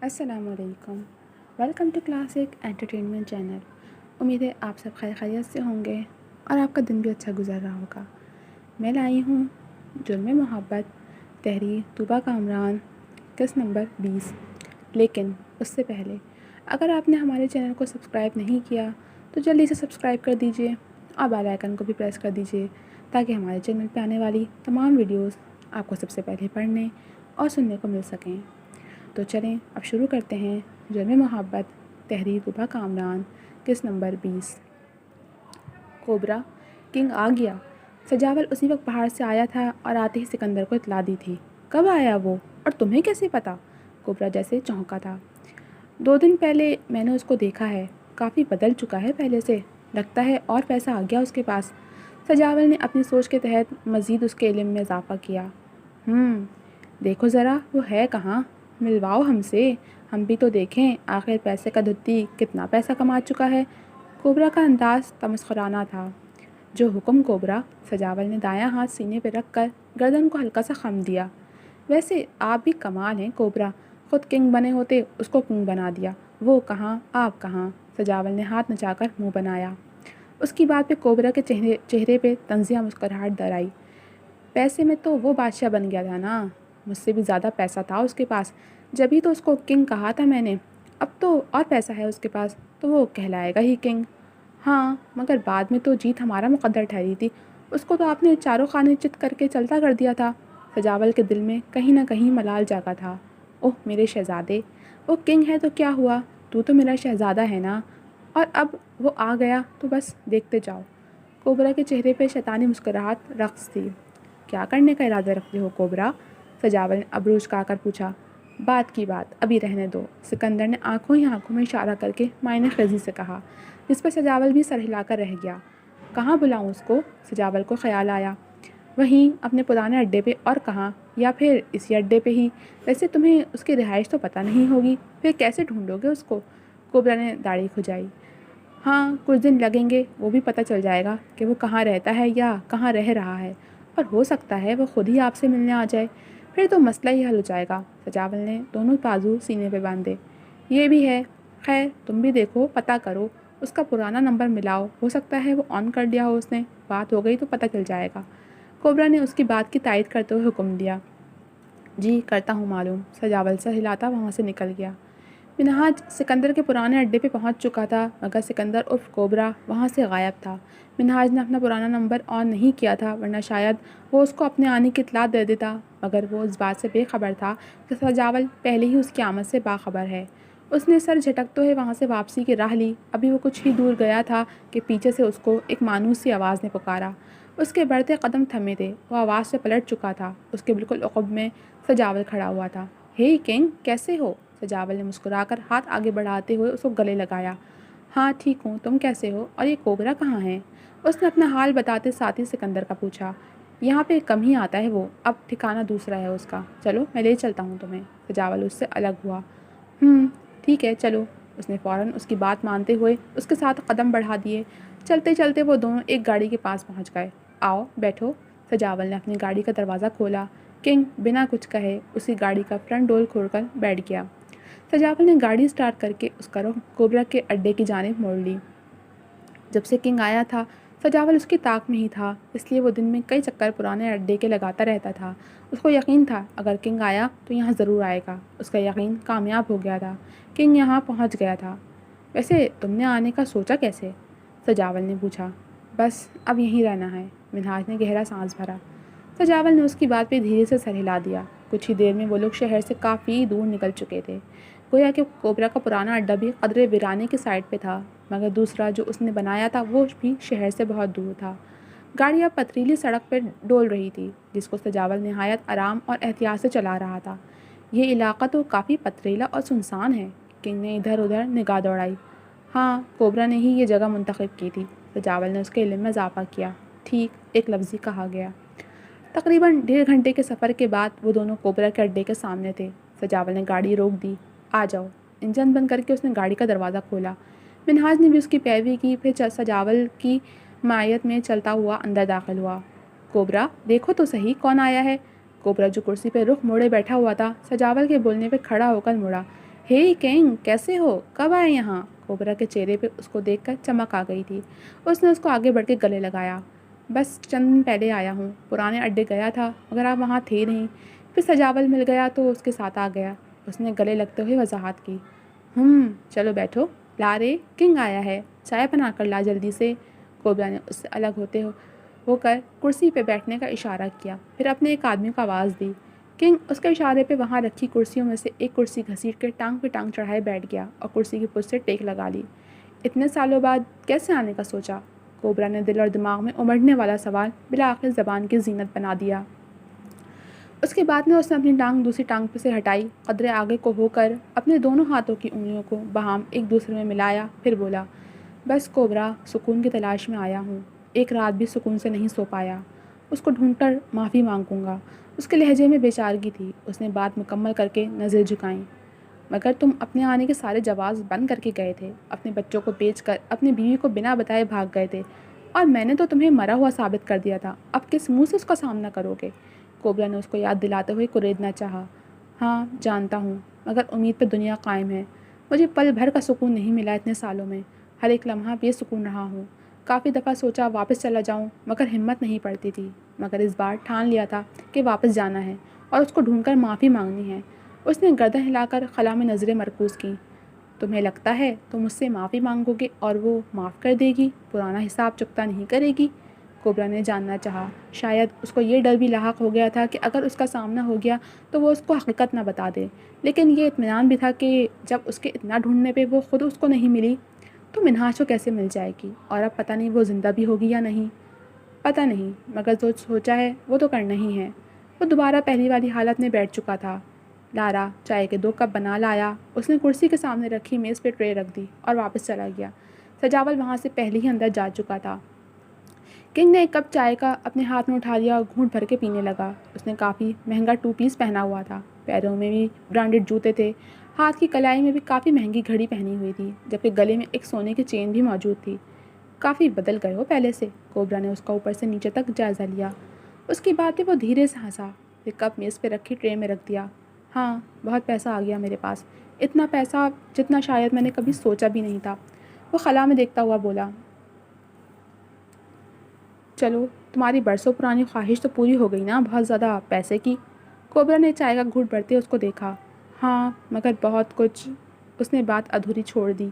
السلام علیکم. Welcome to classic entertainment channel. امید ہے آپ سب خیر خیریت سے ہوں گے اور آپ کا دن بھی اچھا گزر رہا ہوگا. میں لائی ہوں جرم محبت تحریر طوبیٰ کامران قسط نمبر 20. لیکن اس سے پہلے اگر آپ نے ہمارے چینل کو سبسکرائب نہیں کیا تو جلدی سے سبسکرائب کر دیجئے اور بیل آئیکن کو بھی پریس کر دیجئے تاکہ ہمارے چینل پہ آنے والی تمام ویڈیوز آپ کو سب سے پہلے پڑھنے اور سننے کو مل سکیں. تو چلیں اب شروع کرتے ہیں. جرم محبت تحریر طوبیٰ کامران قسط نمبر 20. کوبرا کنگ آ گیا. سجاول اسی وقت باہر سے آیا تھا اور آتے ہی سکندر کو اطلاع دی تھی. کب آیا وہ اور تمہیں کیسے پتا؟ کوبرا جیسے چونکا تھا. 2 دن پہلے میں نے اس کو دیکھا ہے. کافی بدل چکا ہے پہلے سے. لگتا ہے اور پیسہ آ گیا اس کے پاس. سجاول نے اپنی سوچ کے تحت مزید اس کے علم میں اضافہ کیا. دیکھو ذرا وہ ہے کہاں؟ ملواؤ ہم سے، ہم بھی تو دیکھیں آخر پیسے کا دھتی کتنا پیسہ کما چکا ہے. کوبرا کا انداز تمسخرانہ تھا. جو حکم کوبرا. سجاول نے دایاں ہاتھ سینے پہ رکھ کر گردن کو ہلکا سا خم دیا. ویسے آپ بھی کمال ہیں کوبرا، خود کنگ بنے ہوتے اس کو کنگ بنا دیا. وہ کہاں آپ کہاں؟ سجاول نے ہاتھ نچا کر منہ بنایا. اس کی بات پہ کوبرا کے چہرے پہ طنزیہ مسکراہٹ در آئی. پیسے میں تو وہ بادشاہ بن گیا تھا نا، مجھ سے بھی زیادہ پیسہ تھا اس کے پاس، جبھی تو اس کو کنگ کہا تھا میں نے. اب تو اور پیسہ ہے اس کے پاس تو وہ کہلائے گا ہی کنگ. ہاں مگر بعد میں تو جیت ہمارا مقدر ٹھہری تھی. اس کو تو آپ نے چاروں خانے چت کر کے چلتا کر دیا تھا. سجاول کے دل میں کہیں نہ کہیں ملال جاگا تھا. اوہ میرے شہزادے، وہ کنگ ہے تو کیا ہوا، تو میرا شہزادہ ہے نا، اور اب وہ آ گیا تو بس دیکھتے جاؤ. کوبرا کے چہرے پہ شیطانی مسکراہٹ رقص تھی. کیا کرنے کا ارادہ رکھتے ہو کوبرا؟ سجاول نے ابرو اچکا کر پوچھا. بات کی بات ابھی رہنے دو. سکندر نے آنکھوں ہی آنکھوں میں اشارہ کر کے معنی خیزی سے کہا، جس پر سجاول بھی سر ہلا کر رہ گیا. کہاں بلاؤں اس کو؟ سجاول کو خیال آیا. وہیں اپنے پرانے اڈے پہ، اور کہاں؟ یا پھر اسی اڈے پہ ہی. ویسے تمہیں اس کی رہائش تو پتہ نہیں ہوگی، پھر کیسے ڈھونڈو گے اس کو؟ کوبرا نے داڑھی کھجائی. ہاں کچھ دن لگیں گے، وہ بھی پتہ چل جائے گا کہ وہ کہاں رہتا ہے یا کہاں رہ رہا ہے، اور ہو سکتا ہے وہ خود ہی آپ سے ملنے آ جائے. پھر تو مسئلہ ہی حل ہو جائے گا. سجاول نے دونوں بازو سینے پہ باندھے. یہ بھی ہے. خیر تم بھی دیکھو، پتہ کرو، اس کا پرانا نمبر ملاؤ، ہو سکتا ہے وہ آن کر دیا ہو اس نے. بات ہو گئی تو پتہ چل جائے گا. کوبرا نے اس کی بات کی تائید کرتے ہوئے حکم دیا. جی کرتا ہوں معلوم. سجاول سر ہلاتا وہاں سے نکل گیا. منہاج سکندر کے پرانے اڈے پہ پہنچ چکا تھا، مگر سکندر عرف کوبرا وہاں سے غائب تھا. منہاج نے اپنا پرانا نمبر آن نہیں کیا تھا، ورنہ شاید وہ اس کو اپنے آنے کی اطلاع دے دیتا، مگر وہ اس بات سے بے خبر تھا کہ سجاول پہلے ہی اس کی آمد سے باخبر ہے. اس نے سر جھٹکتے ہوئے وہاں سے واپسی کی راہ لی. ابھی وہ کچھ ہی دور گیا تھا کہ پیچھے سے اس کو ایک مانوس سی آواز نے پکارا. اس کے بڑھتے قدم تھمے تھے. وہ آواز سے پلٹ چکا تھا. اس کے بالکل عقب میں سجاول کھڑا ہوا تھا. ہے کنگ، کیسے ہو؟ سجاول نے مسکرا کر ہاتھ آگے بڑھاتے ہوئے اس کو گلے لگایا. ہاں ٹھیک ہوں، تم کیسے ہو؟ اور یہ کوبرا کہاں ہے؟ اس نے اپنا حال بتاتے ساتھ ہی سکندر کا پوچھا. یہاں پہ کم ہی آتا ہے وہ، اب ٹھکانہ دوسرا ہے اس کا. چلو میں لے چلتا ہوں تمہیں. سجاول اس سے الگ ہوا. ٹھیک ہے چلو. اس نے فوراً اس کی بات مانتے ہوئے اس کے ساتھ قدم بڑھا دیے. چلتے چلتے وہ دونوں ایک گاڑی کے پاس پہنچ گئے. آؤ بیٹھو. سجاول نے اپنی گاڑی کا دروازہ کھولا. کنگ بنا کچھ کہے اسی گاڑی کا فرنٹ ڈور کھول کر بیٹھ گیا. سجاول نے گاڑی سٹارٹ کر کے اس کا رخ کوبرا کے اڈے کی جانب موڑ لی. جب سے کنگ آیا تھا سجاول اس کی طاق میں ہی تھا، اس لیے وہ دن میں کئی چکر پرانے اڈے کے لگاتا رہتا تھا. اس کو یقین تھا اگر کنگ آیا تو یہاں ضرور آئے گا. اس کا یقین کامیاب ہو گیا تھا. کنگ یہاں پہنچ گیا تھا. ویسے تم نے آنے کا سوچا کیسے؟ سجاول نے پوچھا. بس اب یہیں رہنا ہے. منہاج نے گہرا سانس بھرا. سجاول نے اس کی بات پہ دھیرے سے سر ہلا دیا. کچھ ہی دیر میں وہ لوگ شہر سے کافی دور نکل چکے تھے. گویا کہ کوبرا کا پرانا اڈا بھی قدرے ویرانے کی سائڈ پہ تھا، مگر دوسرا جو اس نے بنایا تھا وہ بھی شہر سے بہت دور تھا. گاڑی اب پتریلی سڑک پہ ڈول رہی تھی، جس کو سجاول نہایت آرام اور احتیاط سے چلا رہا تھا. یہ علاقہ تو کافی پتریلا اور سنسان ہے. کنگ نے ادھر ادھر نگاہ دوڑائی. ہاں کوبرا نے ہی یہ جگہ منتخب کی تھی. سجاول نے اس کے علم میں اضافہ کیا. ٹھیک، ایک لفظی کہا گیا. تقریباً 1.5 گھنٹے کے سفر کے بعد وہ دونوں کوبرا کے اڈے کے سامنے تھے. سجاول نے گاڑی روک دی. آ جاؤ. انجن بند کر کے اس نے گاڑی کا دروازہ کھولا. منہاج نے بھی اس کی پیروی کی. پھر سجاول کی معیت میں چلتا ہوا اندر داخل ہوا. کوبرا دیکھو تو صحیح کون آیا ہے. کوبرا جو کرسی پہ رخ موڑے بیٹھا ہوا تھا سجاول کے بولنے پہ کھڑا ہو کر مڑا. हे किंग, कैसे हो? कब आए यहाँ? कोबरा के चेहरे पे उसको देखकर चमक आ गई थी। उसने उसको आगे बढ़ के गले लगाया। बस चंद दिन पहले आया हूँ। पुराने अड्डे गया था मगर आप वहाँ थे नहीं। फिर सजावल मिल गया तो उसके साथ आ गया। उसने गले लगते हुए वजाहत की। चलो बैठो। ला रे, किंग आया है, चाय बना कर ला जल्दी से। कोबरा ने उससे अलग होकर कुर्सी पे बैठने का इशारा किया। फिर अपने एक आदमी को आवाज़ दी। किंग उसके इशारे पे वहाँ रखी कुर्सियों में से एक कुर्सी घसीट के टांग पे टांग चढ़ाए बैठ गया और कुर्सी की पुष्ट से टेक लगा ली। इतने सालों बाद कैसे आने का सोचा? कोबरा ने दिल और दिमाग में उमड़ने वाला सवाल बिला आखिर ज़बान की जीनत बना दिया। उसके बाद में उसने अपनी टांग दूसरी टांग पे से हटाई, कदरे आगे को होकर अपने दोनों हाथों की उंगलियों को बाहम एक दूसरे में मिलाया। फिर बोला, बस कोबरा, सुकून की तलाश में आया हूँ। एक रात भी सुकून से नहीं सो पाया। उसको ढूंढकर माफ़ी मांगूंगा। उसके लहजे में बेचारगी थी। उसने बात मुकम्मल करके नज़र झुकाई। मगर तुम अपने आने के सारे जवाब बंद करके गए थे। अपने बच्चों को बेचकर अपनी बीवी को बिना बताए भाग गए थे और मैंने तो तुम्हें मरा हुआ साबित कर दिया था। अब किस मुंह से उसका सामना करोगे? कोबरा ने उसको याद दिलाते हुए कुरेदना चाहा। हाँ जानता हूँ, मगर उम्मीद पर दुनिया कायम है। मुझे पल भर का सुकून नहीं मिला इतने सालों में। हर एक लम्हा बेसुकून रहा हूँ। काफ़ी दफ़ा सोचा वापस चला जाऊँ मगर हिम्मत नहीं पड़ती थी। मगर इस बार ठान लिया था कि वापस जाना है और उसको ढूंढकर माफ़ी मांगनी है। उसने गर्दन हिलाकर खला में नज़रें मरकूज़ की। तुम्हें लगता है तुम मुझसे माफ़ी मांगोगे और वो माफ़ कर देगी, पुराना हिसाब चुकता नहीं करेगी? कोबरा ने जानना चाहा। शायद उसको ये डर भी लाहक हो गया था कि अगर उसका सामना हो गया तो वो उसको हकीकत ना बता दे। लेकिन ये इत्मीनान भी था कि जब उसके इतना ढूंढने पे वो खुद उसको नहीं मिली तो मिन्हाज को कैसे मिल जाएगी। और अब पता नहीं वो ज़िंदा भी होगी या नहीं। पता नहीं, मगर जो सोचा है वो तो करना ही है। वो दोबारा पहली वाली हालत में बैठ चुका था। लारा चाय के 2 कप बना लाया। उसने कुर्सी के सामने रखी मेज़ पे ट्रे रख दी और वापस चला गया। सजावल वहाँ से पहले ही अंदर जा चुका था। किंग ने एक कप चाय का अपने हाथ में उठा लिया और घूंट भर के पीने लगा। उसने काफ़ी महंगा 2 पीस पहना हुआ था। पैरों में भी ब्रांडेड जूते थे। हाथ की कलाई में भी काफ़ी महंगी घड़ी पहनी हुई थी, जबकि गले में एक सोने की चेन भी मौजूद थी। काफ़ी बदल गए हो पहले से। कोबरा ने उसका ऊपर से नीचे तक जायज़ा लिया। उसकी बात पे वो धीरे से हंसा। फिर कप मेज़ पे रखी ट्रे में रख दिया। हाँ, बहुत पैसा आ गया मेरे पास। इतना पैसा जितना शायद मैंने कभी सोचा भी नहीं था। वो खला में देखता हुआ बोला, चलो तुम्हारी बरसों पुरानी ख्वाहिश तो पूरी हो गई ना, बहुत ज़्यादा पैसे की। कोबरा ने चाय का घूंट भरते उसको देखा। हाँ, मगर बहुत कुछ। उसने बात अधूरी छोड़ दी।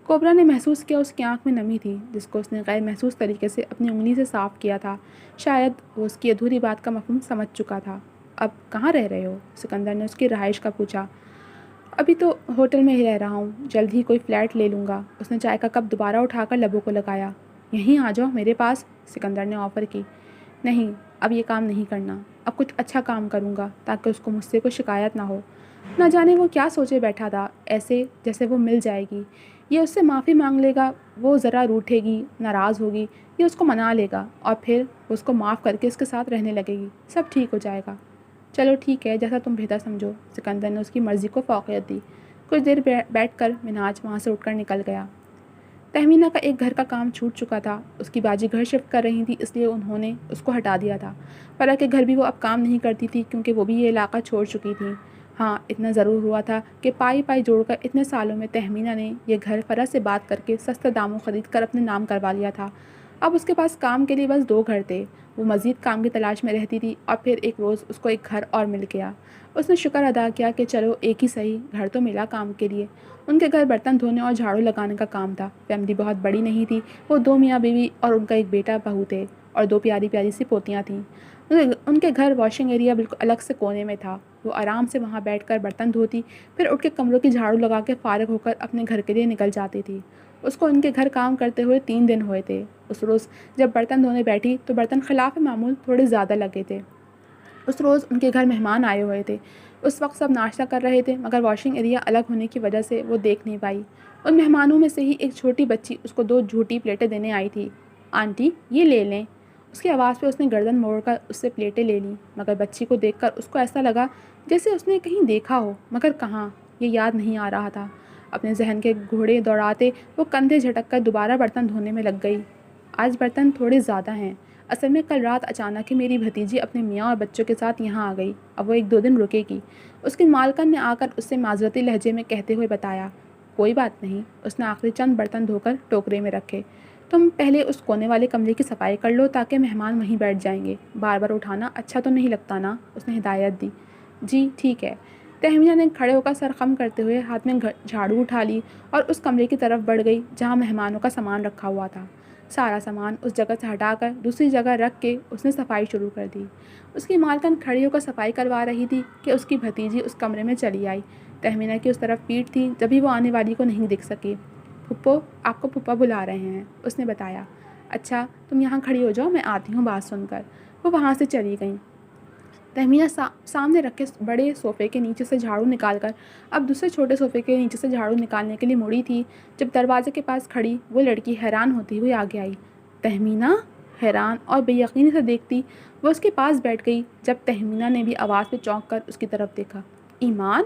कोबरा ने महसूस किया उसकी आंख में नमी थी, जिसको उसने गैर महसूस तरीके से अपनी उंगली से साफ़ किया था। शायद वो उसकी अधूरी बात का मफ़हूम समझ चुका था। अब कहाँ रह रहे हो? सिकंदर ने उसकी रहाइश का पूछा। अभी तो होटल में ही रह रहा हूँ, जल्द ही कोई फ़्लैट ले लूँगा। उसने चाय का कप दोबारा उठाकर लबों को लगाया। यहीं आ जाओ मेरे पास, सिकंदर ने ऑफ़र की। नहीं, अब ये काम नहीं करना। अब कुछ अच्छा काम करूँगा ताकि उसको मुझसे कोई शिकायत ना हो। ना जाने वो क्या सोचे बैठा था, ऐसे जैसे वो मिल जाएगी, ये उससे माफ़ी मांग लेगा, वो ज़रा रूठेगी, नाराज़ होगी, ये उसको मना लेगा और फिर उसको माफ़ करके उसके साथ रहने लगेगी। सब ठीक हो जाएगा। चलो ठीक है, जैसा तुम बेहतर समझो। सिकंदर ने उसकी मर्ज़ी को फ़ौक़ियत दी। कुछ देर बैठकर मिन्हाज वहाँ से उठकर निकल गया। तहमीना का एक घर का काम छूट चुका था। उसकी बाजी घर शिफ्ट कर रही थी, इसलिए उन्होंने उसको हटा दिया था। फरा के घर भी वो अब काम नहीं करती थी क्योंकि वो भी ये इलाका छोड़ चुकी थी। हाँ, इतना ज़रूर हुआ था कि पाई पाई जोड़कर इतने सालों में तहमीना ने यह घर फरा से बात करके सस्ते दामों ख़रीद कर अपने नाम करवा लिया था। अब उसके पास काम के लिए बस 2 घर थे। वो मज़ीद काम की तलाश में रहती थी और फिर एक रोज़ उसको एक घर और मिल गया। उसने शुक्र अदा किया कि चलो एक ही सही, घर तो मिला काम के लिए। उनके घर बर्तन धोने और झाड़ू लगाने का काम था। फैमिली बहुत बड़ी नहीं थी। वो 2 मियाँ बीवी और उनका एक बेटा बहू थे और 2 प्यारी प्यारी सी पोतियाँ थीं। उनके घर वॉशिंग एरिया बिल्कुल अलग से कोने में था। वो आराम से वहाँ बैठकर बर्तन धोती, फिर उठ के कमरों की झाड़ू लगा के फ़ारिग होकर अपने घर के लिए निकल जाती थी। उसको उनके घर काम करते हुए 3 दिन हुए थे। उस रोज़ जब बर्तन धोने बैठी तो बर्तन खिलाफ मामूल थोड़े ज़्यादा लगे थे। उस रोज़ उनके घर मेहमान आए हुए थे। उस वक्त सब नाश्ता कर रहे थे, मगर वॉशिंग एरिया अलग होने की वजह से वो देख नहीं पाई। उन मेहमानों में से ही एक छोटी बच्ची उसको 2 झूठी प्लेटें देने आई थी। आंटी, ये ले लें। उसकी आवाज़ पे उसने गर्दन मोड़कर उससे प्लेटें ले लीं, मगर बच्ची को देखकर उसको ऐसा लगा जैसे उसने कहीं देखा हो, मगर कहाँ, ये याद नहीं आ रहा था। अपने जहन के घोड़े दौड़ाते वो कंधे झटक कर दोबारा बर्तन धोने में लग गई। आज बर्तन थोड़े ज़्यादा हैं, اصل میں کل رات اچانک ہی میری بھتیجی اپنے میاں اور بچوں کے ساتھ یہاں آ گئی. اب وہ 1-2 دن رکے گی. اس کی مالکن نے آ کر اس سے معذرتی لہجے میں کہتے ہوئے بتایا. کوئی بات نہیں. اس نے آخری چند برتن دھو کر ٹوکرے میں رکھے. تم پہلے اس کونے والے کمرے کی صفائی کر لو تاکہ مہمان وہیں بیٹھ جائیں گے. بار بار اٹھانا اچھا تو نہیں لگتا نا. اس نے ہدایت دی. جی ٹھیک ہے. تہمینہ نے کھڑے ہو کر سر خم کرتے ہوئے ہاتھ میں جھاڑو اٹھا لی اور اس کمرے کی طرف بڑھ گئی جہاں مہمانوں کا سامان رکھا ہوا تھا. سارا سامان اس جگہ سے ہٹا کر دوسری جگہ رکھ کے اس نے صفائی شروع کر دی. اس کی مالکن کھڑی ہو کر صفائی کروا رہی تھی کہ اس کی بھتیجی اس کمرے میں چلی آئی. تہمینہ کی اس طرف پیٹھ تھی جبھی وہ آنے والی کو نہیں دکھ سکی. پھپھو آپ کو پھپھا بلا رہے ہیں, اس نے بتایا. اچھا تم یہاں کھڑی ہو جاؤ, میں آتی ہوں بات سن کر. وہ وہاں سے چلی گئیں. تہمینہ سامنے رکھے بڑے صوفے کے نیچے سے جھاڑو نکال کر اب دوسرے چھوٹے صوفے کے نیچے سے جھاڑو نکالنے کے لیے مڑی تھی جب دروازے کے پاس کھڑی وہ لڑکی حیران ہوتی ہوئی آگے آئی. تہمینہ. حیران اور بے یقینی سے دیکھتی وہ اس کے پاس بیٹھ گئی. جب تہمینہ نے بھی آواز پہ چونک کر اس کی طرف دیکھا. ایمان.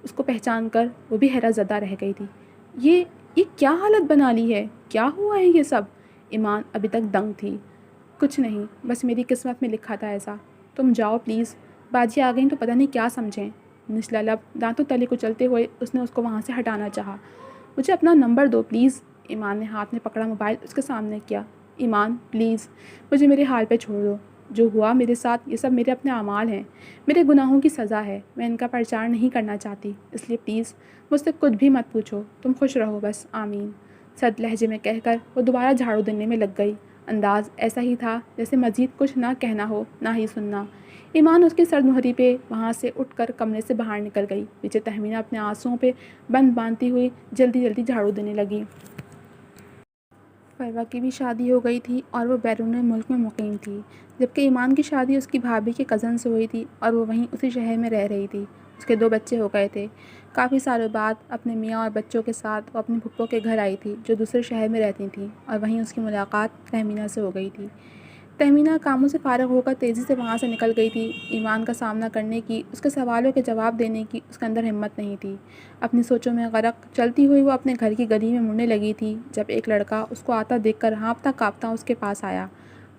اس کو پہچان کر وہ بھی حیرت زدہ رہ گئی تھی. یہ کیا حالت بنا لی ہے؟ کیا ہوا ہے یہ سب؟ ایمان ابھی تک دنگ تھی. کچھ نہیں, بس میری قسمت میں لکھا تھا ایسا. تم جاؤ پلیز. باجی آ گئیں تو پتہ نہیں کیا سمجھیں. نچلا لب دانتوں تلے کچلتے ہوئے اس نے اس کو وہاں سے ہٹانا چاہا. مجھے اپنا نمبر دو پلیز. ایمان نے ہاتھ میں پکڑا موبائل اس کے سامنے کیا. ایمان پلیز مجھے میرے حال پہ چھوڑ دو. جو ہوا میرے ساتھ یہ سب میرے اپنے اعمال ہیں, میرے گناہوں کی سزا ہے. میں ان کا پرچار نہیں کرنا چاہتی, اس لیے پلیز مجھ سے کچھ بھی مت پوچھو. تم خوش رہو بس. آمین. سرد لہجے میں کہہ کر وہ دوبارہ جھاڑو دینے میں لگ گئی. انداز ایسا ہی تھا جیسے مزید کچھ نہ کہنا ہو نہ ہی سننا. ایمان اس کی سرد مہری پہ وہاں سے اٹھ کر کمرے سے باہر نکل گئی. پیچھے تہمینہ اپنے آنسوؤں پہ بند باندھتی ہوئی جلدی جلدی جھاڑو دینے لگی. فروہ کی بھی شادی ہو گئی تھی اور وہ بیرون ملک میں مقیم تھی, جبکہ ایمان کی شادی اس کی بھابھی کے کزن سے ہوئی تھی اور وہ وہیں اسی شہر میں رہ رہی تھی. اس کے 2 بچے ہو گئے تھے. کافی سالوں بعد اپنے میاں اور بچوں کے ساتھ وہ اپنی پھپھو کے گھر آئی تھی جو دوسرے شہر میں رہتی تھیں, اور وہیں اس کی ملاقات تہمینہ سے ہو گئی تھی. تہمینہ کاموں سے فارغ ہو کر تیزی سے وہاں سے نکل گئی تھی. ایمان کا سامنا کرنے کی, اس کے سوالوں کے جواب دینے کی اس کے اندر ہمت نہیں تھی. اپنی سوچوں میں غرق چلتی ہوئی وہ اپنے گھر کی گلی میں مڑنے لگی تھی جب ایک لڑکا اس کو آتا دیکھ کر ہانپتا کانپتا اس کے پاس آیا.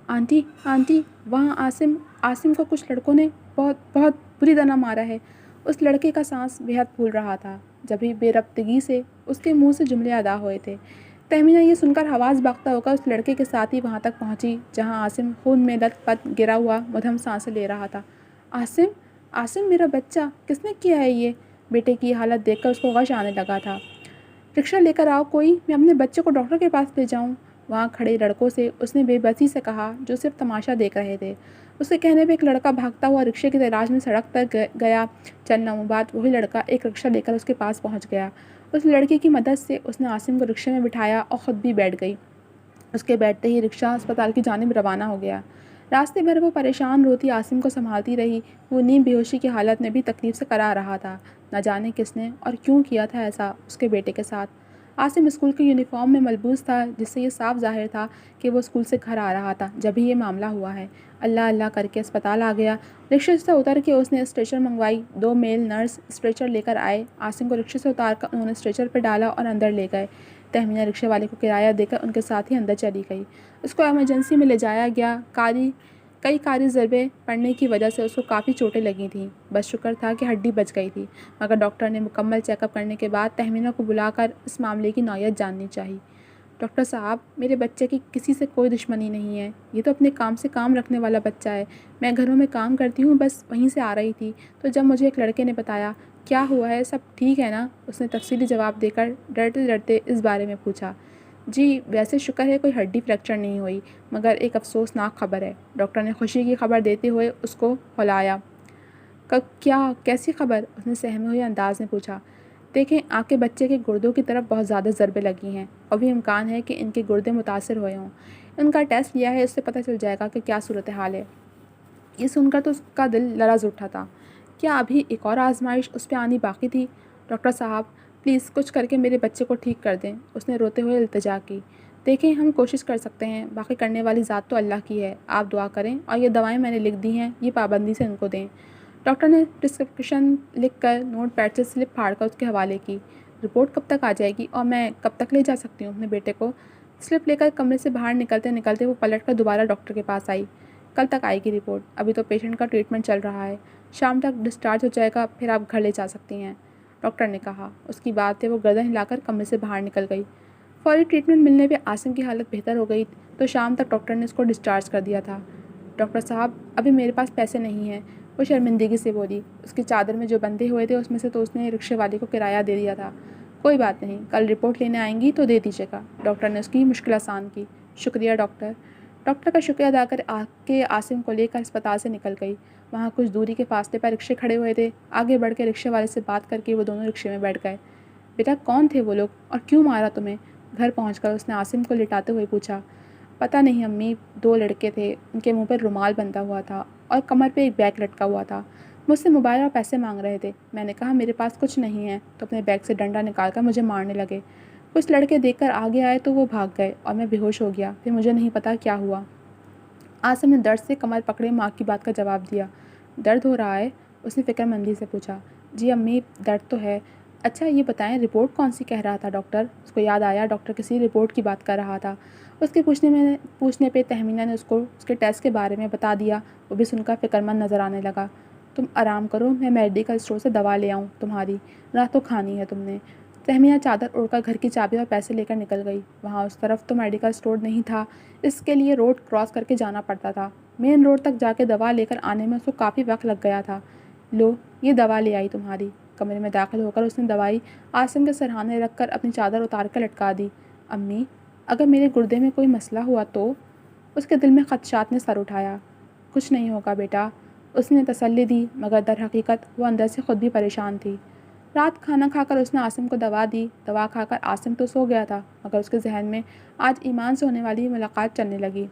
آنٹی آنٹی, وہاں عاصم کو کچھ لڑکوں نے بہت بہت بری طرح مارا ہے. اس لڑکے کا سانس بے حد پھول رہا تھا. جبھی بے ربطگی سے اس کے منہ سے جملے ادا ہوئے تھے. تہمینہ یہ سن کر حواس باختہ ہو کر اس لڑکے کے ساتھ ہی وہاں تک پہنچی جہاں عاصم خون میں لت پت گرا ہوا مدھم سانسیں لے رہا تھا. عاصم میرا بچہ, کس نے کیا ہے یہ؟ بیٹے کی حالت دیکھ کر اس کو غش آنے لگا تھا. رکشہ لے کر آؤ کوئی, میں اپنے بچے کو ڈاکٹر کے پاس لے جاؤں. وہاں کھڑے لڑکوں سے اس نے بے بسی سے کہا جو صرف تماشا دیکھ رہے تھے. اس کے کہنے پہ ایک لڑکا بھاگتا ہوا رکشے کی تلاش میں سڑک پر گیا. چند لمحوں بعد وہی لڑکا ایک رکشہ لے کر اس کے پاس پہنچ گیا. اس لڑکے کی مدد سے اس نے عاصم کو رکشے میں بٹھایا اور خود بھی بیٹھ گئی. اس کے بیٹھتے ہی رکشہ اسپتال کی جانب روانہ ہو گیا. راستے بھر وہ پریشان روتی عاصم کو سنبھالتی رہی. وہ نیم بے ہوشی کی حالت میں بھی تکلیف سے کرا رہا تھا. نہ جانے کس نے اور کیوں کیا تھا ایسا اس کے بیٹے کے ساتھ. عاصم اسکول کے یونیفارم میں ملبوس تھا جس سے یہ صاف ظاہر تھا کہ وہ اسکول سے گھر آ رہا تھا جبھی یہ معاملہ ہوا ہے. اللہ اللہ کر کے اسپتال آ گیا. رکشے سے اتر کے اس نے اسٹریچر منگوائی. 2 میل نرس اسٹریچر لے کر آئے. عاصم کو رکشے سے اتار کر انہوں نے اسٹریچر پہ ڈالا اور اندر لے گئے. تہمینہ رکشے والے کو کرایہ دے کر ان کے ساتھ ہی اندر چلی گئی. اس کو ایمرجنسی میں لے جایا گیا. کئی کاری ضربیں پڑنے کی وجہ سے اس کو کافی چوٹیں لگی تھیں. بس شکر تھا کہ ہڈی بچ گئی تھی, مگر ڈاکٹر نے مکمل چیک اپ کرنے کے بعد تہمینہ کو بلا کر اس معاملے کی نوعیت جاننی چاہی. ڈاکٹر صاحب, میرے بچے کی کسی سے کوئی دشمنی نہیں ہے. یہ تو اپنے کام سے کام رکھنے والا بچہ ہے. میں گھروں میں کام کرتی ہوں, بس وہیں سے آ رہی تھی تو جب مجھے ایک لڑکے نے بتایا کیا ہوا ہے, سب ٹھیک ہے نا. اس نے تفصیلی جواب دے کر ڈرتے ڈرتے اس بارے میں پوچھا. جی ویسے شکر ہے کوئی ہڈی فریکچر نہیں ہوئی, مگر ایک افسوسناک خبر ہے. ڈاکٹر نے خوشی کی خبر دیتے ہوئے اس کو ہلایا. کیا کیسی خبر؟ اس نے سہمے ہوئے انداز میں پوچھا. دیکھیں آپ کے بچے کے گردوں کی طرف بہت زیادہ ضربیں لگی ہیں, اور بھی امکان ہے کہ ان کے گردے متاثر ہوئے ہوں. ان کا ٹیسٹ لیا ہے, اس سے پتہ چل جائے گا کہ کیا صورتحال ہے. یہ سن کر تو اس کا دل لرز اٹھا تھا. کیا ابھی ایک اور آزمائش اس پہ آنی باقی تھی؟ ڈاکٹر صاحب پلیز کچھ کر کے میرے بچے کو ٹھیک کر دیں. اس نے روتے ہوئے التجا کی. دیکھیں ہم کوشش کر سکتے ہیں, باقی کرنے والی ذات تو اللہ کی ہے. آپ دعا کریں اور یہ دوائیں میں نے لکھ دی ہیں یہ پابندی سے ان کو دیں. ڈاکٹر نے پرسکرپشن لکھ کر نوٹ پیڈ سے سلپ پھاڑ کر اس کے حوالے کی. رپورٹ کب تک آ جائے گی اور میں کب تک لے جا سکتی ہوں اپنے بیٹے کو؟ स्लिप लेकर कमरे से बाहर निकलते निकलते वो पलट कर दोबारा डॉक्टर के पास आई। कल तक आएगी रिपोर्ट, अभी तो पेशेंट का ट्रीटमेंट चल रहा है, शाम तक डिस्चार्ज हो जाएगा, फिर आप घर ले जा सकती हैं, डॉक्टर ने कहा। उसकी बात पे वो गर्दन हिलाकर कमरे से बाहर निकल गई। फौरी ट्रीटमेंट मिलने पे आसिम की हालत बेहतर हो गई तो शाम तक डॉक्टर ने उसको डिस्चार्ज कर दिया था। डॉक्टर साहब, अभी मेरे पास पैसे नहीं हैं, वो शर्मिंदगी से बोली। उसकी चादर में जो बंधे हुए थे उसमें से तो उसने रिक्शे वाले को किराया दे दिया था। कोई बात नहीं, कल रिपोर्ट लेने आएंगी तो दे दीजिएगा, डॉक्टर ने उसकी मुश्किल आसान की। शुक्रिया डॉक्टर। डॉक्टर का शुक्रिया अदा कर आके आसिम को लेकर अस्पताल से निकल गई। वहाँ कुछ दूरी के फासले पर रिक्शे खड़े हुए थे। आगे बढ़ के रिक्शे वाले से बात करके वो दोनों रिक्शे में बैठ गए। बेटा, कौन थे वो लोग और क्यों मारा तुम्हें? घर पहुंचकर उसने आसिम को लिटाते हुए पूछा। पता नहीं अम्मी, 2 लड़के थे, उनके मुंह पर रुमाल बंधा हुआ था और कमर पे एक बैग लटका हुआ था। मुझसे मोबाइल और पैसे मांग रहे थे। मैंने कहा मेरे पास कुछ नहीं है, तो अपने बैग से डंडा निकालकर मुझे मारने लगे। कुछ लड़के देखकर आगे आए तो वो भाग गए और मैं बेहोश हो गया। फिर मुझे नहीं पता क्या हुआ। आसिम ने दर्द से कमर पकड़े माँ की बात का जवाब दिया। दर्द हो रहा है? उसने फिक्रमंदी से पूछा। जी अम्मी, दर्द तो है। अच्छा ये बताएं, रिपोर्ट कौन सी कह रहा था डॉक्टर? उसको याद आया डॉक्टर किसी रिपोर्ट की बात कर रहा था। उसके पूछने पे तहमीना ने उसको उसके टेस्ट के बारे में बता दिया। वो भी सुनकर फिक्रमंद नज़र आने लगा। तुम आराम करो, मैं मेडिकल स्टोर से दवा ले आऊँ तुम्हारी, रात तो खानी है तुमने। तहमीना चादर ओढ़कर घर की चाबी और पैसे लेकर निकल गई। वहाँ उस तरफ तो मेडिकल स्टोर नहीं था, इसके लिए रोड क्रॉस करके जाना पड़ता था। मेन रोड तक जाके दवा लेकर आने में उसको काफ़ी वक्त लग गया था। लो, ये दवा ले आई तुम्हारी। कमरे में दाखिल होकर उसने दवाई आसिम के सरहाने रख कर अपनी चादर उतार कर लटका दी। अम्मी, अगर मेरे गुर्दे में कोई मसला हुआ तो? उसके दिल में खदशात ने सर उठाया। कुछ नहीं होगा बेटा, उसने तसल्ली दी, मगर दर हकीकत वो अंदर से खुद भी परेशान थी। रात खाना खाकर उसने आसिम को दवा दी। दवा खाकर आसिम तो सो गया था, मगर उसके जहन में आज ईमान से होने वाली मुलाकात चलने लगी।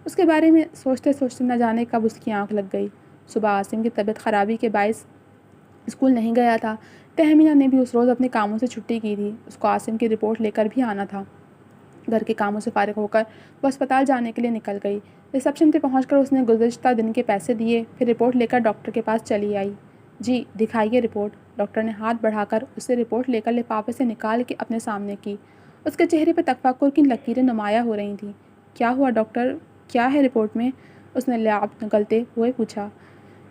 उसके बारे में सोचते सोचते न जाने कब उसकी आंख लग गई। सुबह आसिम की तबीयत ख़राबी के बायस स्कूल नहीं गया था। तहमीना ने भी उस रोज़ अपने कामों से छुट्टी की थी। उसको आसिम की रिपोर्ट लेकर भी आना था। घर के कामों से फारिग होकर वो अस्पताल जाने के लिए निकल गई। रिसेप्शन पे पहुंचकर उसने गुज़श्ता दिन के पैसे दिए, फिर रिपोर्ट लेकर डॉक्टर के पास चली आई। जी दिखाइए रिपोर्ट। डॉक्टर ने हाथ बढ़ाकर उसे रिपोर्ट लेकर लिफाफे से निकाल के अपने सामने की। उसके चेहरे पर तफक्कुर की लकीरें नुमाया हो रही थीं। क्या हुआ डॉक्टर, क्या है रिपोर्ट में? उसने लैब निकलते हुए पूछा।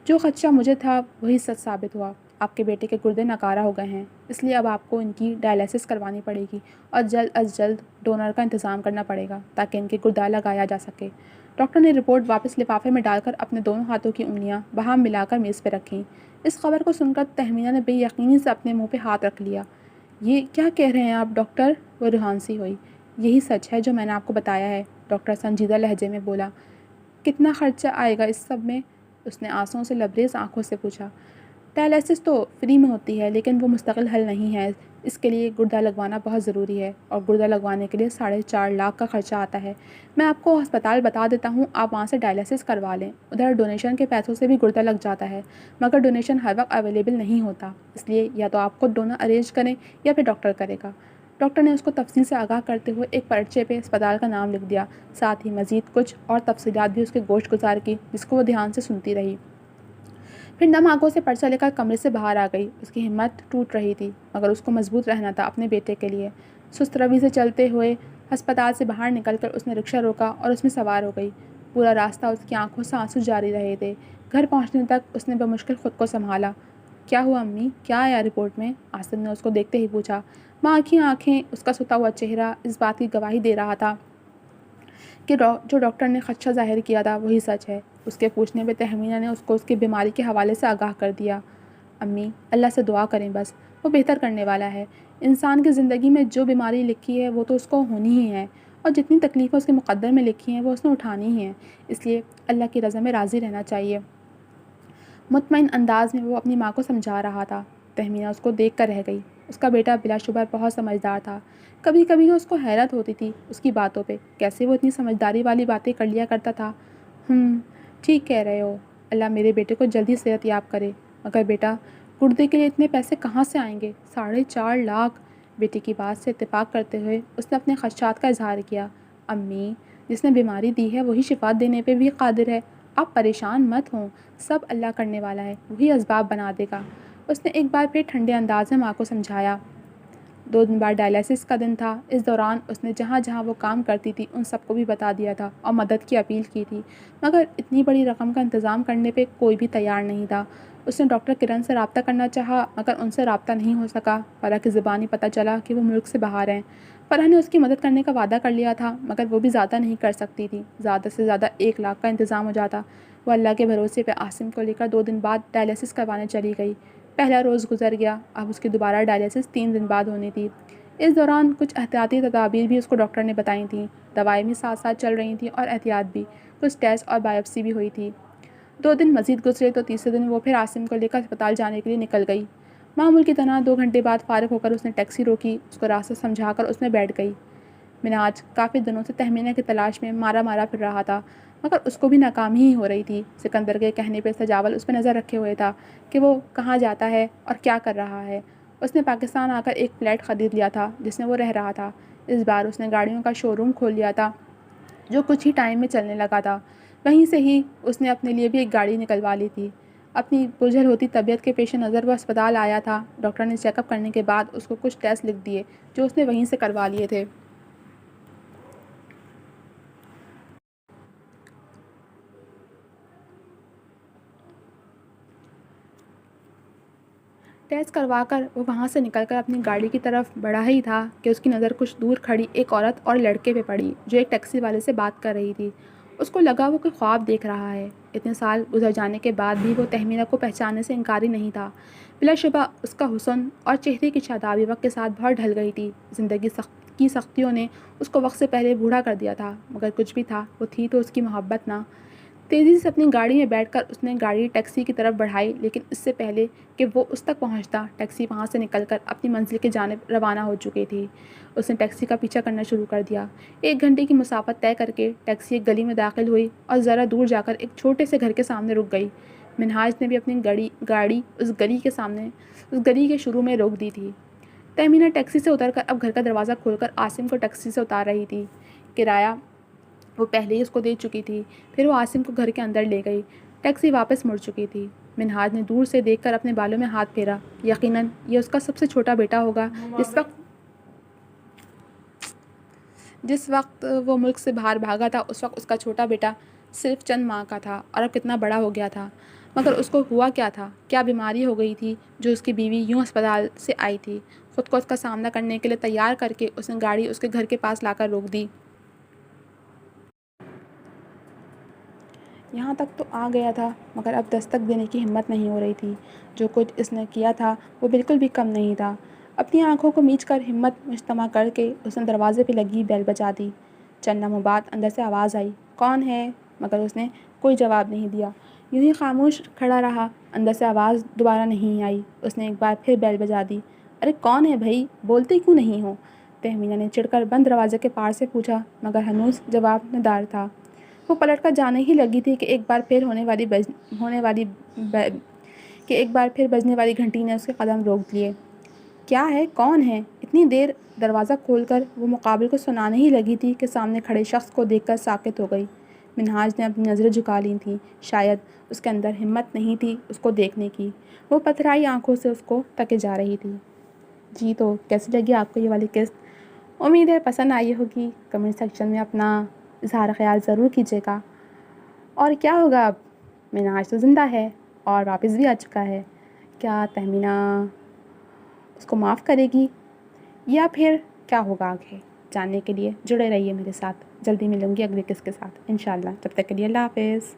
जो खदशा मुझे था वही सच साबित हुआ। आपके बेटे के गुर्दे नकारा हो गए हैं, इसलिए अब आपको इनकी डायलिसिस करवानी पड़ेगी और जल्द अज जल्द डोनर का इंतज़ाम करना पड़ेगा ताकि इनके गुर्दा लगाया जा सके। डॉक्टर ने रिपोर्ट वापस लिफाफे में डालकर अपने दोनों हाथों की उंगलियां बाहर मिलाकर मेज़ पर रखीं। इस खबर को सुनकर तहमीना ने बेयकीनी से अपने मुंह पे हाथ रख लिया। ये क्या कह रहे हैं आप डॉक्टर? वो रुहान सी हुई। यही सच है जो मैंने आपको बताया है, डॉक्टर संजीदा लहजे में बोला। कितना खर्चा आएगा इस सब में? उसने आंसुओं से लबरेज आंखों से पूछा। डायलिसिस तो फ्री में होती है, लेकिन वो मुस्तकिल हल नहीं है। इसके लिए गुर्दा लगवाना बहुत ज़रूरी है और गुर्दा लगवाने के लिए 4.5 लाख का खर्चा आता है। मैं आपको अस्पताल बता देता हूँ, आप वहाँ से डायलिसिस करवा लें। उधर डोनेशन के पैसों से भी गुर्दा लग जाता है, मगर डोनेशन हर वक्त अवेलेबल नहीं होता, इसलिए या तो आप खुद डोनर अरेंज करें या फिर डॉक्टर करेगा। डॉक्टर ने उसको तफसील से आगाह करते हुए एक पर्चे पे अस्पताल का नाम लिख दिया। साथ ही मज़ीद कुछ और तफसीलात भी उसके गोश्त गुजार की, जिसको वो ध्यान से सुनती रही। फिर नम आंखों से पर्चा लेकर कमरे से बाहर आ गई। उसकी हिम्मत टूट रही थी, मगर उसको मजबूत रहना था अपने बेटे के लिए। सुस्त रवि से चलते हुए अस्पताल से बाहर निकलकर उसने रिक्शा रोका और उसमें सवार हो गई। पूरा रास्ता उसकी आंखों से आंसू जारी रहे थे। घर पहुंचने तक उसने बमुश्किल खुद को संभाला। क्या हुआ अम्मी, क्या आया रिपोर्ट में? आसिम ने उसको देखते ही पूछा। माँ की आंखें, उसका सुता हुआ चेहरा इस बात की गवाही दे रहा था कि जो डॉक्टर ने खदशा ज़ाहिर किया था वही सच है। उसके पूछने पे तहमीना ने उसको उसकी बीमारी के हवाले से आगाह कर दिया। अम्मी, अल्लाह से दुआ करें बस, वो बेहतर करने वाला है। इंसान की ज़िंदगी में जो बीमारी लिखी है वो तो उसको होनी ही है, और जितनी तकलीफ़ें उसके मुक़द्दर में लिखी हैं वो उसने उठानी ही हैं, इसलिए अल्लाह की रज़ा में राज़ी रहना चाहिए। मुतमईन अंदाज में वो अपनी माँ को समझा रहा था। तहमीना उसको देख कर रह गई। उसका बेटा बिलाशुबा बहुत समझदार था। कभी कभी उसको हैरत होती थी उसकी बातों पे, कैसे वो इतनी समझदारी वाली बातें कर लिया करता था। ठीक कह रहे हो, अल्लाह मेरे बेटे को जल्दी सेहत याब करे। मगर बेटा, गुर्दे के लिए इतने पैसे कहाँ से आएंगे? 4.5 लाख। बेटी की बात से इत्तेफाक करते हुए उसने अपने खदशात का इजहार किया। अम्मी, जिसने बीमारी दी है वही शिफा देने पे भी कादिर है। आप परेशान मत हों, सब अल्लाह करने वाला है, वही असबाब बना देगा। उसने एक बार फिर ठंडे अंदाज में माँ को समझाया। 2 दिन बाद डायलिसिस का दिन था। इस दौरान उसने जहाँ जहाँ वो काम करती थी उन सबको भी बता दिया था और मदद की अपील की थी, मगर इतनी बड़ी रकम का इंतज़ाम करने पे कोई भी तैयार नहीं था। उसने डॉक्टर किरण से रब्ता करना चाहा, मगर उनसे रब्ता नहीं हो सका। फ़रह की ज़ुबानी पता चला कि वो मुल्क से बाहर हैं। फ़रह ने उसकी मदद करने का वादा कर लिया था, मगर वो भी ज़्यादा नहीं कर सकती थी। ज़्यादा से ज़्यादा 1 लाख का इंतज़ाम हो जाता। वो अल्लाह के भरोसे पे आसिम को लेकर 2 दिन बाद डायलिसिस करवाने चली गई। पहला रोज़ गुजर गया। अब उसकी दोबारा डायलिसिस 3 दिन बाद होनी थी। इस दौरान कुछ एहतियाती तदाबीर भी उसको डॉक्टर ने बताई थी। दवाएं भी साथ साथ चल रही थी और एहतियात भी। कुछ टेस्ट और बायोप्सी भी हुई थी। 2 दिन मज़ीद गुजरे तो तीसरे दिन वो फिर आसिम को लेकर अस्पताल जाने के लिए निकल गई। मामूल की तरह 2 घंटे बाद फ़ारिग होकर उसने टैक्सी रोकी। उसको रास्ता समझाकर उसमें बैठ गई। मिनाज काफ़ी दिनों से तहमीना की तलाश में मारा मारा फिर रहा था, मगर उसको भी नाकामी ही हो रही थी। सिकंदर के कहने पर सजावल उस पर नज़र रखे हुए था कि वो कहाँ जाता है और क्या कर रहा है। उसने पाकिस्तान आकर एक फ्लैट ख़रीद लिया था जिसमें वो रह रहा था। इस बार उसने गाड़ियों का शोरूम खोल लिया था जो कुछ ही टाइम में चलने लगा था। वहीं से ही उसने अपने लिए भी एक गाड़ी निकलवा ली थी। अपनी पुरझल होती तबीयत के पेश नज़र वो अस्पताल आया था। डॉक्टर ने चेकअप करने के बाद उसको कुछ टेस्ट लिख दिए जो उसने वहीं से करवा लिए थे। टेस्ट करवाकर वो वहाँ से निकलकर अपनी गाड़ी की तरफ बढ़ा ही था कि उसकी नज़र कुछ दूर खड़ी एक औरत और लड़के पे पड़ी जो एक टैक्सी वाले से बात कर रही थी। उसको लगा वो कोई ख्वाब देख रहा है। इतने साल गुजर जाने के बाद भी वो तहमीना को पहचानने से इनकारी नहीं था। बिलाशुबा उसका हुस्न और चेहरे की शादाबी वक्त के साथ बहुत ढल गई थी। ज़िंदगी की सख्तियों ने उसको वक्त से पहले बूढ़ा कर दिया था, मगर कुछ भी था वो थी तो उसकी मोहब्बत ना। तेज़ी से अपनी गाड़ी में बैठकर उसने गाड़ी टैक्सी की तरफ बढ़ाई, लेकिन इससे पहले कि वो उस तक पहुंचता, टैक्सी वहां से निकलकर अपनी मंजिल की जानिब रवाना हो चुकी थी। उसने टैक्सी का पीछा करना शुरू कर दिया। 1 घंटे की मुसाफत तय करके टैक्सी एक गली में दाखिल हुई और ज़रा दूर जाकर एक छोटे से घर के सामने रुक गई। मिनहाज ने भी अपनी गाड़ी उस गली के शुरू में रोक दी थी। तहमीना टैक्सी से उतरकर अब घर का दरवाज़ा खोलकर आसिम को टैक्सी से उतार रही थी। किराया वो पहले ही उसको दे चुकी थी। फिर वो आसिम को घर के अंदर ले गई। टैक्सी वापस मुड़ चुकी थी। मिनहाज ने दूर से देखकर अपने बालों में हाथ फेरा। यकीनन ये उसका सबसे छोटा बेटा होगा। जिस वक्त वो मुल्क से बाहर भागा था उस वक्त उसका छोटा बेटा सिर्फ चंद माह का था और अब कितना बड़ा हो गया था। मगर उसको हुआ क्या था? क्या बीमारी हो गई थी जो उसकी बीवी यूं अस्पताल से आई थी? खुद को उसका सामना करने के लिए तैयार करके उसने गाड़ी उसके घर के पास लाकर रोक दी। यहाँ तक तो आ गया था, मगर अब दस्तक देने की हिम्मत नहीं हो रही थी। जो कुछ इसने किया था वो बिल्कुल भी कम नहीं था। अपनी आंखों को मीच कर हिम्मत मुजतमा करके उसने दरवाजे पे लगी बेल बजा दी। चंद लम्हों बाद अंदर से आवाज़ आई, कौन है? मगर उसने कोई जवाब नहीं दिया। यूं ही खामोश खड़ा रहा। अंदर से आवाज़ दोबारा नहीं आई। उसने एक बार फिर बेल बजा दी। अरे कौन है भाई, बोलते क्यों नहीं हो? तहमीना ने चिढ़कर बंद दरवाजे के पार से पूछा, मगर हनूज जवाब नदार था। वो पलट कर जाने ही लगी थी कि एक बार फिर बजने वाली घंटी ने उसके कदम रोक दिए। क्या है, कौन है? इतनी देर? दरवाज़ा खोलकर वो मुकाबिल को सुनाने ही लगी थी कि सामने खड़े शख्स को देखकर साकित हो गई। मिनहाज ने अपनी नज़रें झुका ली थी। शायद उसके अंदर हिम्मत नहीं थी उसको देखने की। वो पथराई आंखों से उसको तके जा रही थी। जी, तो कैसी लगी आपको ये वाली किस्त? उम्मीद है पसंद आई होगी। कमेंट सेक्शन में अपना इज़हार ख़याल ज़रूर कीजिएगा। और क्या होगा अब? मिनाज तो ज़िंदा है और वापस भी आ चुका है। क्या तहमीना उसको माफ़ करेगी या फिर क्या होगा आगे? जानने के लिए जुड़े रहिए मेरे साथ। जल्दी मिलूँगी अगले किस्त के साथ इंशाल्लाह। तब तक के लिए अल्लाह हाफ़िज़।